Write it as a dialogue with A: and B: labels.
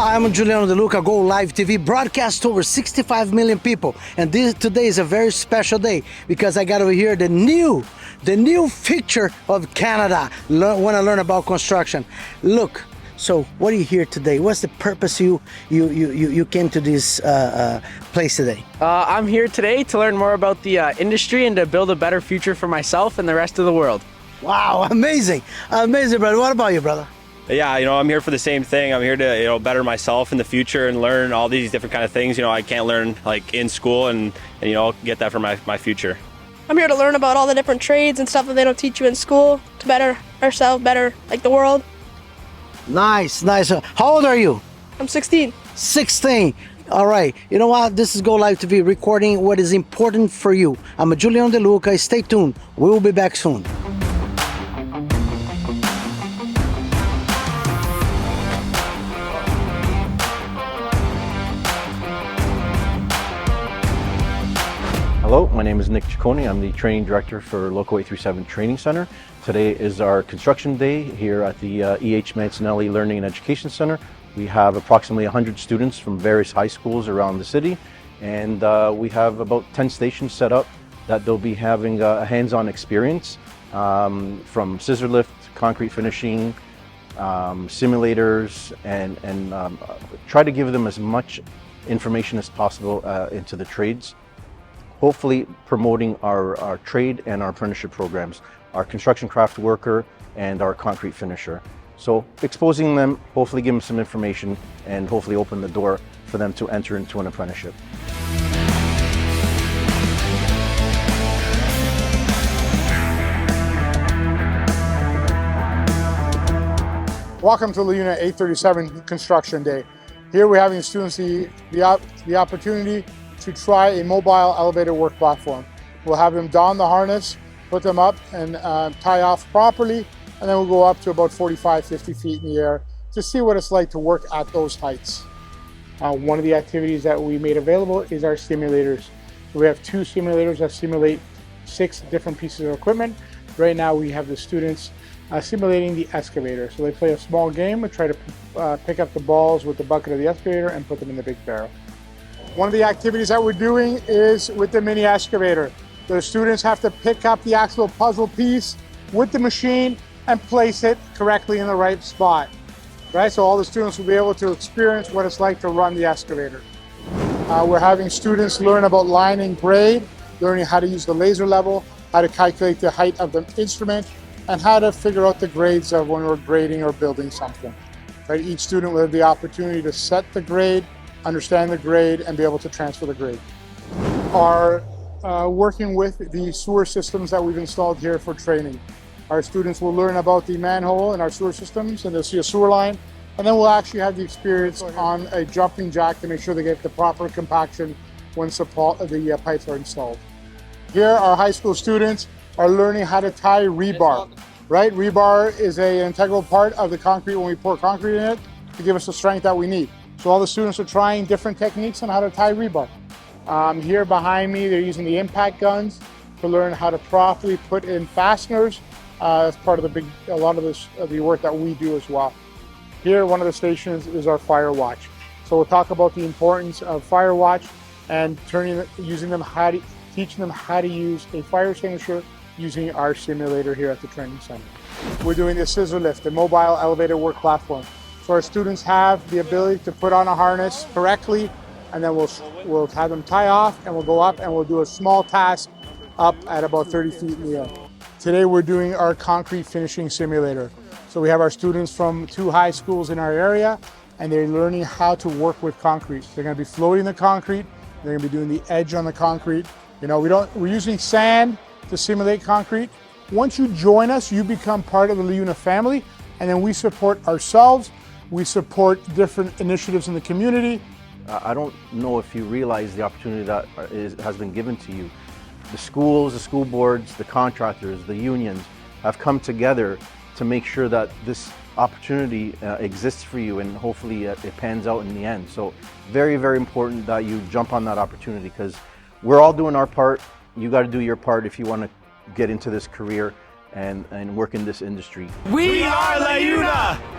A: I'm Juliano Local, Go Live TV, broadcast to over 65 million people. And today is a very special day because I got over here the new feature of Canada. Want to learn about construction. Look, so what are you here today? What's the purpose you came to this place today?
B: I'm here today to learn more about the industry and to build a better future for myself and the rest of the world.
A: Wow, amazing, amazing, brother. What about you, brother?
C: Yeah, I'm here for the same thing. I'm here to, better myself in the future and learn all these different kind of things. I can't learn like in school and get that for my future.
D: I'm here to learn about all the different trades and stuff that they don't teach you in school to better ourselves, better like the world.
A: Nice, nice. How old are you?
D: I'm 16.
A: 16. All right. You know what? This is Go Live TV recording what is important for you. I'm a Juliano De Luca. Stay tuned. We will be back soon.
E: Hello, my name is Nick Ciccone. I'm the Training Director for Local 837 Training Center. Today is our construction day here at the E.H. Mancinelli Learning and Education Center. We have approximately 100 students from various high schools around the city, and we have about 10 stations set up that they'll be having a hands-on experience from scissor lift, concrete finishing, simulators, and try to give them as much information as possible into the trades. Hopefully promoting our trade and our apprenticeship programs, our construction craft worker and our concrete finisher. So exposing them, hopefully give them some information and hopefully open the door for them to enter into an apprenticeship.
F: Welcome to LiUNA 837 Construction Day. Here we're having students the opportunity to try a mobile elevator work platform. We'll have them don the harness, put them up and tie off properly, and then we'll go up to about 45-50 feet in the air to see what it's like to work at those heights. One of the activities that we made available is our simulators. So we have 2 simulators that simulate 6 different pieces of equipment. Right now we have the students simulating the excavator. So they play a small game and try to pick up the balls with the bucket of the excavator and put them in the big barrel. One of the activities that we're doing is with the mini excavator. The students have to pick up the actual puzzle piece with the machine and place it correctly in the right spot. Right? So all the students will be able to experience what it's like to run the excavator. We're having students learn about line and grade, learning how to use the laser level, how to calculate the height of the instrument, and how to figure out the grades of when we're grading or building something. Right? Each student will have the opportunity to set the grade, understand the grade, and be able to transfer the grade. Are working with the sewer systems that we've installed here for training. Our students will learn about the manhole in our sewer systems, and they'll see a sewer line, and then we'll actually have the experience on a jumping jack to make sure they get the proper compaction once the pipes are installed. Here, our high school students are learning how to tie rebar. Right? Rebar is an integral part of the concrete when we pour concrete in it to give us the strength that we need. So all the students are trying different techniques on how to tie rebar. Here behind me, they're using the impact guns to learn how to properly put in fasteners as part of a lot of the work that we do as well. Here, one of the stations is our fire watch. So we'll talk about the importance of fire watch and teaching them how to use a fire extinguisher using our simulator here at the training center. We're doing the scissor lift, the mobile elevator work platform. So our students have the ability to put on a harness correctly, and then we'll have them tie off, and we'll go up and we'll do a small task up at about 30 feet in the air. Today we're doing our concrete finishing simulator. So we have our students from 2 high schools in our area, and they're learning how to work with concrete. They're going to be floating the concrete. They're going to be doing the edge on the concrete. We're using sand to simulate concrete. Once you join us, you become part of the LiUNA family, and then we support ourselves. We support different initiatives in the community.
E: I don't know if you realize the opportunity that has been given to you. The schools, the school boards, the contractors, the unions have come together to make sure that this opportunity exists for you, and hopefully it pans out in the end. So very, very important that you jump on that opportunity, because we're all doing our part. You got to do your part if you want to get into this career and work in this industry.
C: We are LiUNA!